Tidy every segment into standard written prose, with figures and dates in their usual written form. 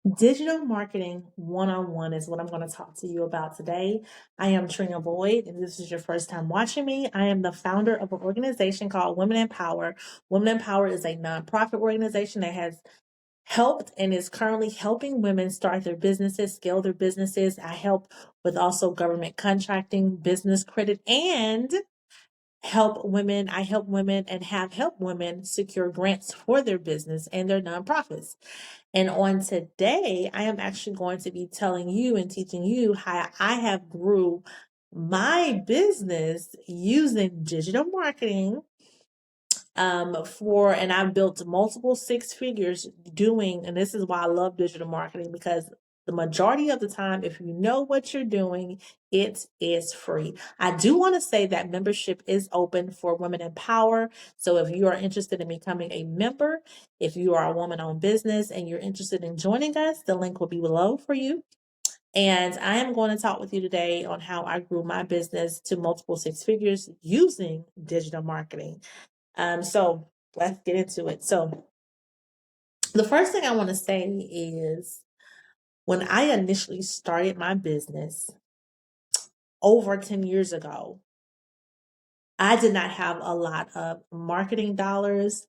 Digital marketing one-on-one is what I'm going to talk to you about today. I am Trina Boyd, and this is your first time watching me. I am the founder of an organization called Women in Power. Women in Power is a nonprofit organization that has helped and is currently helping women start their businesses, scale their businesses. I help with also government contracting, business credit, and I help women and have helped women secure grants for their business and their nonprofits. And on today, I am actually going to be telling you and teaching you how I have grew my business using digital marketing and I've built multiple six figures doing, and this is why I love digital marketing, because the majority of the time, if you know what you're doing, it is free. I do want to say that membership is open for Women in Power. So if you are interested in becoming a member, if you are a woman owned business and you're interested in joining us, the link will be below for you. And I am going to talk with you today on how I grew my business to multiple six figures using digital marketing. So let's get into it. So the first thing I want to say is when I initially started my business over 10 years ago, I did not have a lot of marketing dollars.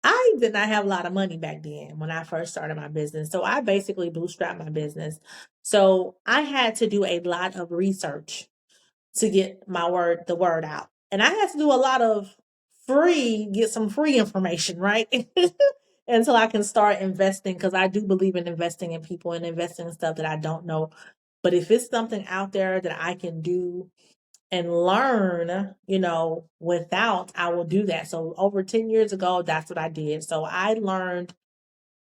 I did not have a lot of money back then when I first started my business. So I basically bootstrapped my business. So I had to do a lot of research to get the word out. And I had to do a lot of get some free information, right? Until I can start investing, because I do believe in investing in people and investing in stuff that I don't know. But if it's something out there that I can do and learn, without, I will do that. So over 10 years ago, that's what I did. So I learned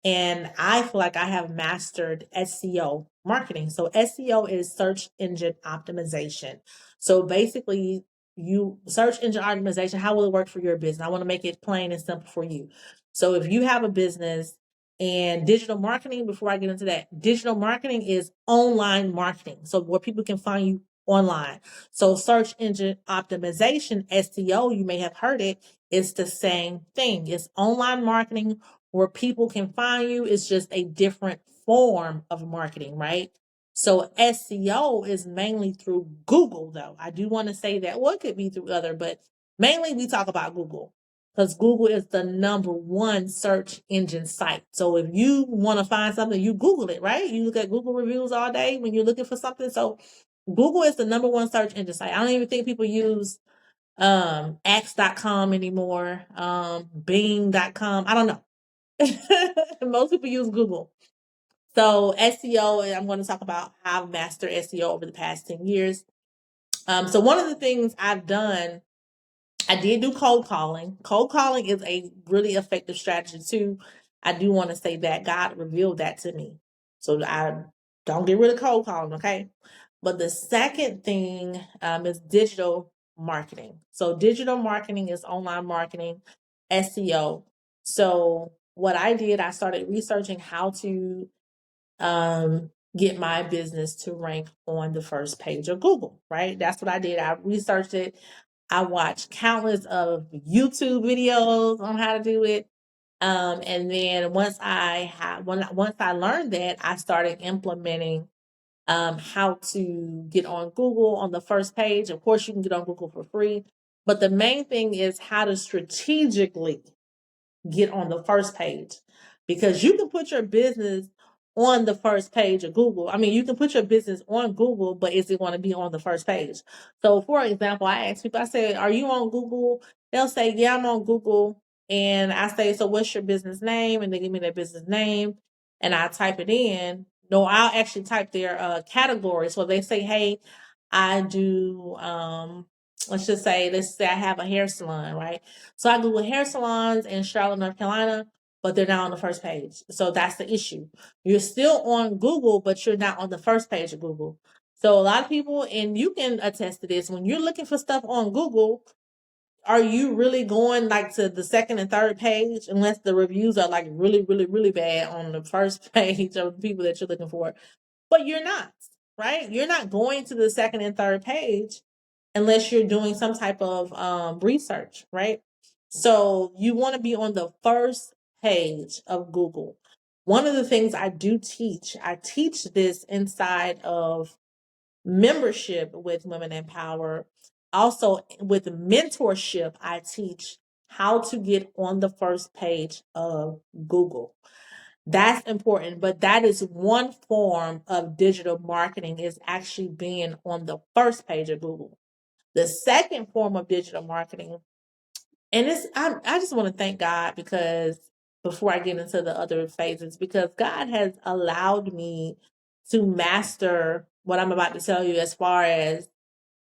and I feel like I have mastered SEO marketing. So SEO is search engine optimization. So basically, you search engine optimization, how will it work for your business? I want to make it plain and simple for you. So if you have a business and digital marketing, before I get into that, digital marketing is online marketing. So where people can find you online. So search engine optimization, SEO, you may have heard it, is the same thing. It's online marketing where people can find you. It's just a different form of marketing, right? So SEO is mainly through Google, though. I do want to say that. Well, it could be through other, but mainly we talk about Google because Google is the number one search engine site. So if you want to find something, you Google it, right? You look at Google reviews all day when you're looking for something. So Google is the number one search engine site. I don't even think people use X.com anymore, Bing.com. I don't know. Most people use Google. So SEO, and I'm going to talk about how I've mastered SEO over the past 10 years. So one of the things I've done, I did do cold calling. Cold calling is a really effective strategy too. I do want to say that God revealed that to me. So I don't get rid of cold calling, okay? But the second thing is digital marketing. So digital marketing is online marketing, SEO. So what I did, I started researching how to get my business to rank on the first page of Google, right? That's what I did. I researched it. I watched countless of YouTube videos on how to do it. And then once I learned that, I started implementing how to get on Google on the first page. Of course, you can get on Google for free, but the main thing is how to strategically get on the first page, because you can put your business on the first page of Google. I mean, you can put your business on Google, but is it going to be on the first page? So, for example, I ask people, I say, "Are you on Google?" They'll say, "Yeah, I'm on Google." And I say, "So, what's your business name?" And they give me their business name, and I type it in. No, I'll actually type their category. So they say, "Hey, I do." Let's say I have a hair salon, right? So I Google hair salons in Charlotte, North Carolina, but they're not on the first page. So that's the issue. You're still on Google, but you're not on the first page of Google. So a lot of people, and you can attest to this, when you're looking for stuff on Google, are you really going like to the second and third page unless the reviews are like really, really, really bad on the first page of the people that you're looking for? But you're not, right? You're not going to the second and third page unless you're doing some type of research, right? So you want to be on the first page of Google. One of the things I do teach, I teach this inside of membership with Women in Power. Also, with mentorship, I teach how to get on the first page of Google. That's important, but that is one form of digital marketing, is actually being on the first page of Google. The second form of digital marketing, and I just want to thank God, because before I get into the other phases, because God has allowed me to master what I'm about to tell you, as far as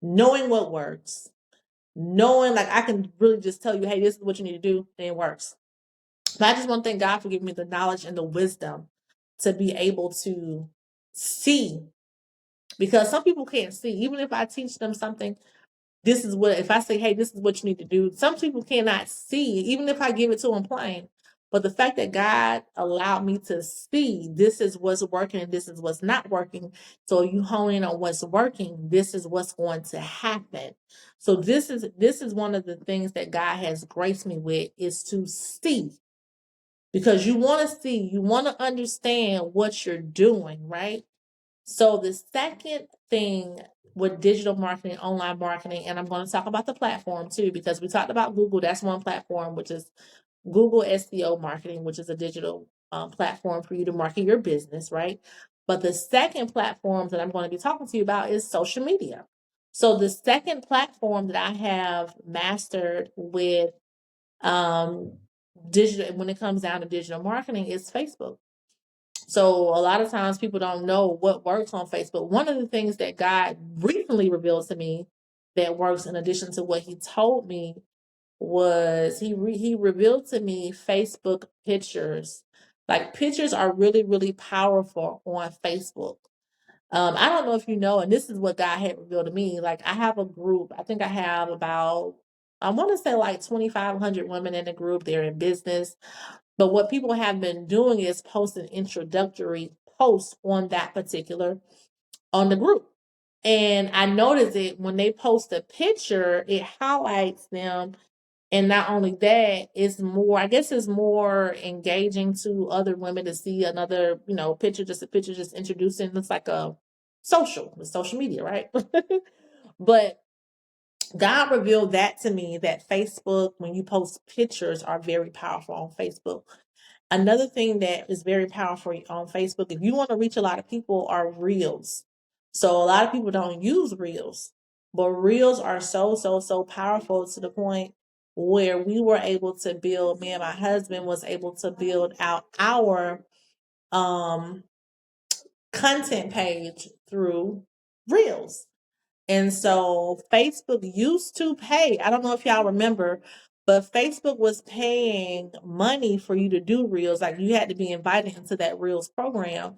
knowing what works, knowing, like, I can really just tell you, hey, this is what you need to do, and it works. But I just want to thank God for giving me the knowledge and the wisdom to be able to see, because some people can't see. Even if I teach them something, this is what, if I say, hey, this is what you need to do, some people cannot see, even if I give it to them plain. But the fact that God allowed me to see, this is what's working and this is what's not working. So you hone in on what's working, this is what's going to happen. So this is one of the things that God has graced me with, is to see. Because you want to see, you want to understand what you're doing, right? So the second thing with digital marketing, online marketing, and I'm going to talk about the platform too, because we talked about Google. That's one platform, which is Google SEO marketing, which is a digital platform for you to market your business, right? But the second platform that I'm going to be talking to you about is social media. So the second platform that I have mastered with digital, when it comes down to digital marketing, is Facebook. So a lot of times people don't know what works on Facebook. One of the things that God recently revealed to me that works, in addition to what he told me, was he revealed to me Facebook pictures. Like, pictures are really, really powerful on Facebook. I don't know if you know, and this is what God had revealed to me. Like, I have a group. I think I have about, I want to say, like 2,500 women in the group. They're in business. But what people have been doing is posting introductory posts on that particular, on the group. And I noticed it when they post a picture, it highlights them. And not only that, it's more, I guess it's more engaging to other women to see another, picture, just a picture, just introducing. It's like a social media, right? But God revealed that to me, that Facebook, when you post pictures, are very powerful on Facebook. Another thing that is very powerful on Facebook, if you want to reach a lot of people, are reels. So a lot of people don't use reels, but reels are so, so, so powerful, to the point where we were able to build, me and my husband was able to build out our um, content page through reels. And so Facebook used to pay, I don't know if y'all remember, but Facebook was paying money for you to do reels. Like, you had to be invited into that reels program,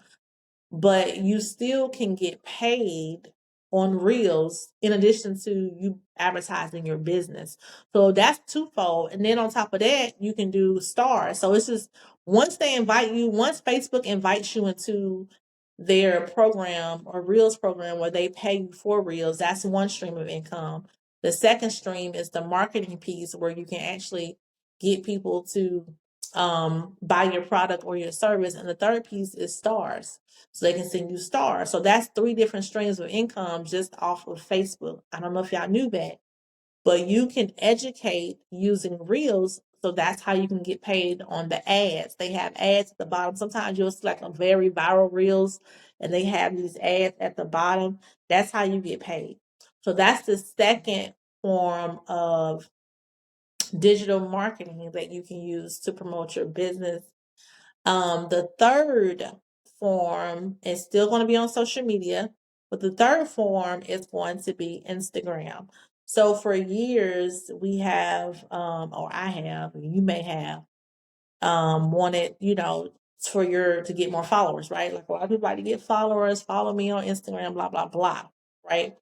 but you still can get paid on reels in addition to you advertising your business. So that's twofold. And then on top of that, you can do stars. So it's just, once Facebook invites you into their program or reels program where they pay you for reels, that's one stream of income. The second stream is the marketing piece, where you can actually get people to buy your product or your service. And the third piece is stars, so they can send you stars. So that's three different streams of income just off of Facebook. I don't know if y'all knew that, but you can educate using reels. So that's how you can get paid on the ads. They have ads at the bottom. Sometimes you'll see like a very viral reels and they have these ads at the bottom. That's how you get paid. So that's the second form of digital marketing that you can use to promote your business. The third form is still going to be on social media, but the third form is going to be Instagram. So for years we have, or I have, you may have, wanted, to get more followers, right? Like, a lot of people like to get followers, follow me on Instagram, blah, blah, blah, right?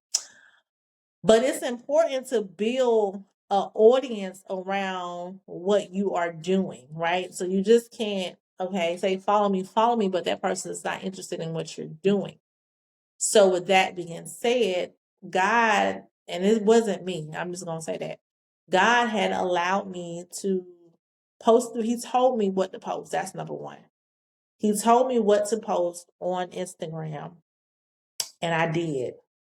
But it's important to build an audience around what you are doing, right? So you just can't, okay, say follow me, but that person is not interested in what you're doing. So with that being said, God, and it wasn't me, I'm just going to say that, God had allowed me to post, he told me what to post. That's number one. He told me what to post on Instagram, and I did.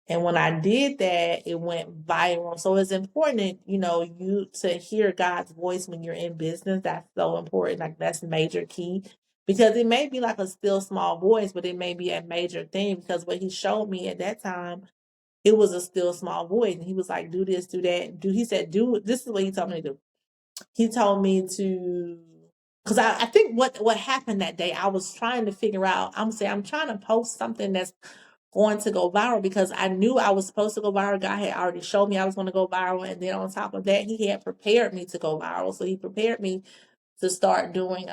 And when I did that, it went viral. So it's important, you to hear God's voice when you're in business. That's so important. Like that's major key. Because it may be like a still small voice, but it may be a major thing. Because what he showed me at that time, it was a still small voice. And he was like, do this, do that. He said, do this is what he told me to do. He told me to, because I think what happened that day, I was trying to figure out, I'm trying to post something that's going to go viral because I knew I was supposed to go viral. God had already showed me I was going to go viral. And then on top of that, he had prepared me to go viral. So he prepared me to start doing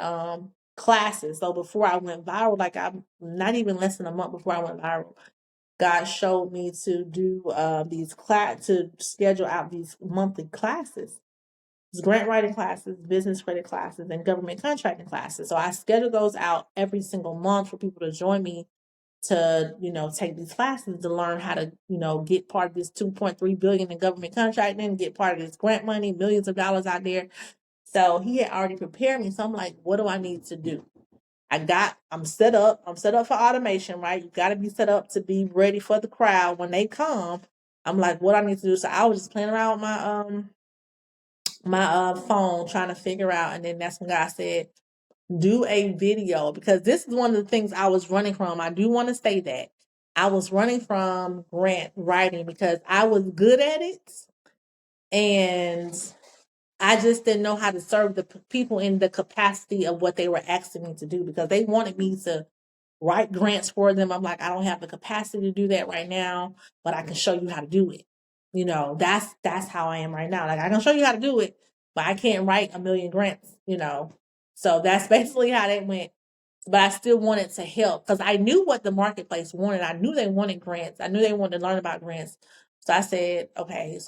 classes. So before I went viral, like I'm not even less than a month before I went viral, God showed me to do to schedule out these monthly classes. It's grant writing classes, business credit classes, and government contracting classes. So I schedule those out every single month for people to join me to, take these classes to learn how to, get part of this 2.3 billion in government contracting, get part of this grant money, millions of dollars out there. So he had already prepared me. So I'm like, what do I need to do? I'm set up. I'm set up for automation, right? You got to be set up to be ready for the crowd when they come. I'm like, what I need to do. So I was just playing around with my phone trying to figure out. And then that's when God said, do a video, because this is one of the things I was running from. I do want to say that I was running from grant writing because I was good at it and I just didn't know how to serve the people in the capacity of what they were asking me to do, because they wanted me to write grants for them. I'm like, I don't have the capacity to do that right now, but I can show you how to do it. That's how I am right now. Like I can show you how to do it, but I can't write a million grants. So that's basically how that went. But I still wanted to help because I knew what the marketplace wanted. I knew they wanted grants. I knew they wanted to learn about grants. So I said, okay.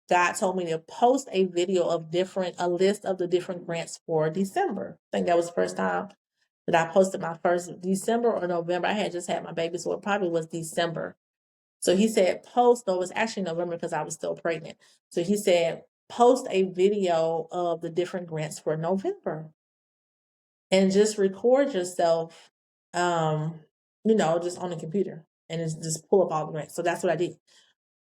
God told me to post a video of a list of the different grants for December. I think that was the first time that I posted my first December or November. I had just had my baby, so it probably was December. So he said, post, no, it was actually November because I was still pregnant. So he said, post a video of the different grants for November and just record yourself, just on the computer and just pull up all the grants. So that's what I did.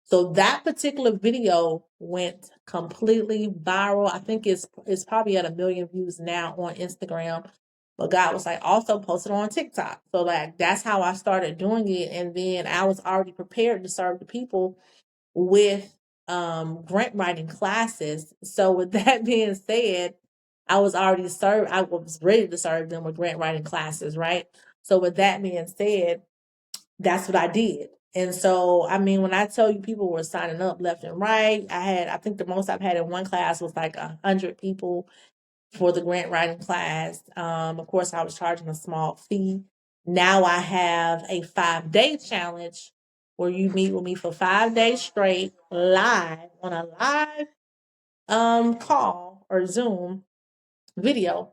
So that particular video went completely viral. I think it's probably at 1 million views now on Instagram. But God was like, also post it on TikTok. So like that's how I started doing it. And then I was already prepared to serve the people with grant writing classes. So with that being said, I was ready to serve them with grant writing classes, right? So with that being said, that's what I did. And so, I mean, when I tell you people were signing up left and right, I think the most I've had in one class was like 100 people for the grant writing class. Of course, I was charging a small fee. Now I have a 5-day challenge where you meet with me for 5 days straight, live on a live call or Zoom video,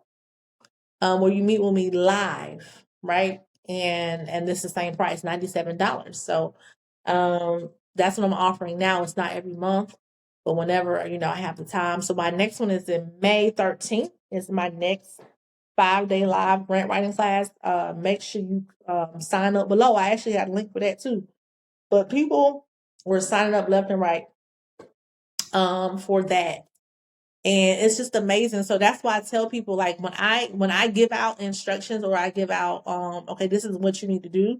where you meet with me live, right? And this is the same price, $97. So that's what I'm offering now. It's not every month, but whenever I have the time. So my next one is in May 13th. It's my next 5-day live grant writing class. Make sure you sign up below. I actually got a link for that too. But people were signing up left and right for that. And it's just amazing. So that's why I tell people, like, when I give out instructions or I give out okay, this is what you need to do.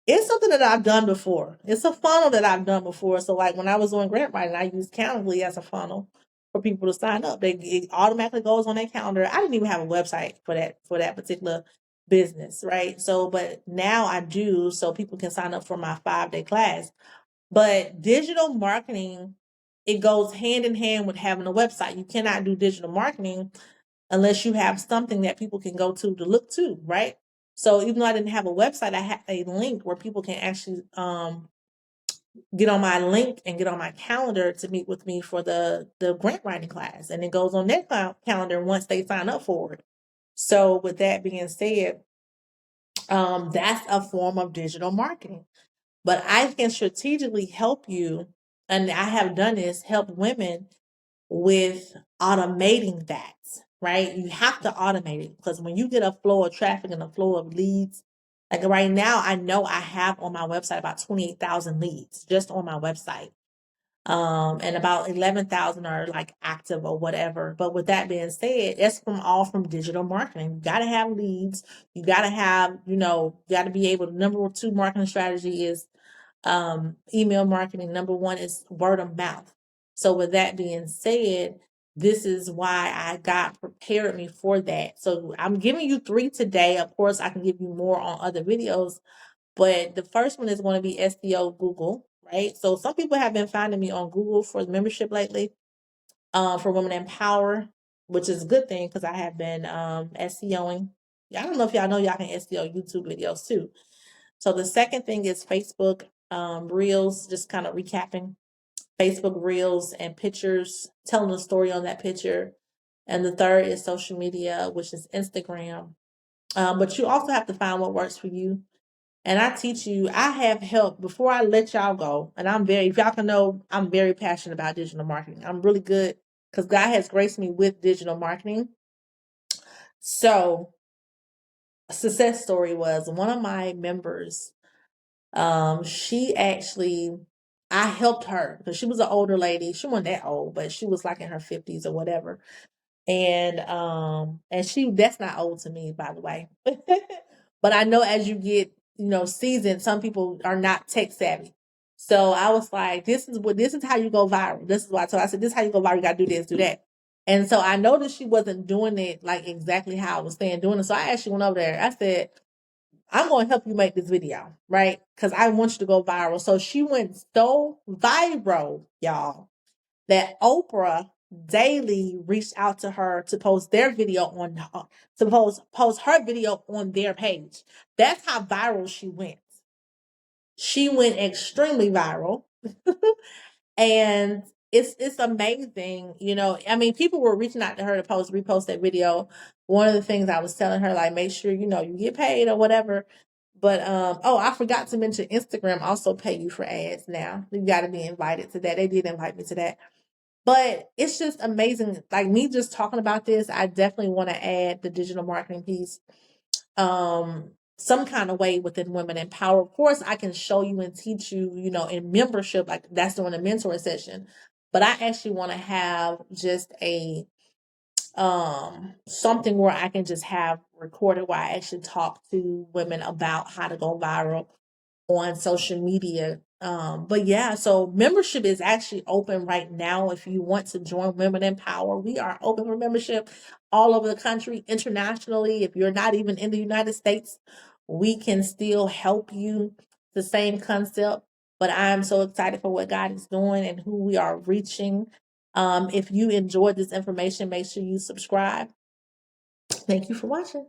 It's something that I've done before. It's a funnel that I've done before. So like when I was doing grant writing, I used Calendly as a funnel for people to sign up. It automatically goes on their calendar. I didn't even have a website for that particular business, right? So but now I do, so people can sign up for my 5-day class. But digital marketing, it goes hand in hand with having a website. You cannot do digital marketing unless you have something that people can go to look to, right? So even though I didn't have a website, I had a link where people can actually get on my link and get on my calendar to meet with me for the grant writing class. And it goes on their calendar once they sign up for it. So with that being said, that's a form of digital marketing. But I can strategically help you, and I have done this, help women with automating that, right? You have to automate it because when you get a flow of traffic and a flow of leads, like right now, I know I have on my website about 28,000 leads just on my website. And about 11,000 are like active or whatever. But with that being said, that's all from digital marketing. You got to have leads. You got to have, you got to be able to, number two marketing strategy is email marketing. Number one is word of mouth. So with that being said, this is why I got prepared me for that. So I'm giving you 3 today. Of course, I can give you more on other videos, but the first one is going to be SEO Google, right? So some people have been finding me on Google for the membership lately, for Women in Power, which is a good thing because I have been SEOing. I don't know if y'all know y'all can SEO YouTube videos too. So the second thing is Facebook Reels, just kind of recapping Facebook Reels and pictures, telling a story on that picture. And the third is social media, which is Instagram. But you also have to find what works for you. And I teach you, I have help before I let y'all go. And if y'all can know, I'm very passionate about digital marketing. I'm really good because God has graced me with digital marketing. So a success story was one of my members. She actually, I helped her because she was an older lady. She wasn't that old, but she was like in her 50s or whatever. And she, that's not old to me, by the way. But I know as you get, seasoned, some people are not tech savvy. So I was like, this is how you go viral. This is what I told her. I said, this is how you go viral. You gotta do this, do that. And so I noticed she wasn't doing it like exactly how I was saying doing it. So I actually went over there. I said, I'm going to help you make this video, right? Because I want you to go viral. So she went so viral, y'all, that Oprah Daily reached out to her to post their video post her video on their page. That's how viral she went. She went extremely viral. And it's amazing, I mean, people were reaching out to her to repost that video. One of the things I was telling her, like, make sure you get paid or whatever. But I forgot to mention Instagram also pay you for ads now. You got to be invited to that. They did invite me to that. But it's just amazing. Like me just talking about this, I definitely want to add the digital marketing piece some kind of way within Women in Power. Of course, I can show you and teach you, in membership, like that's during a mentor session. But I actually want to have just a something where I can just have recorded where I actually talk to women about how to go viral on social media. But yeah, so membership is actually open right now. If you want to join Women in Power, we are open for membership all over the country, internationally. If you're not even in the United States, we can still help you. The same concept, but I'm so excited for what God is doing and who we are reaching. If you enjoyed this information, make sure you subscribe. Thank you for watching.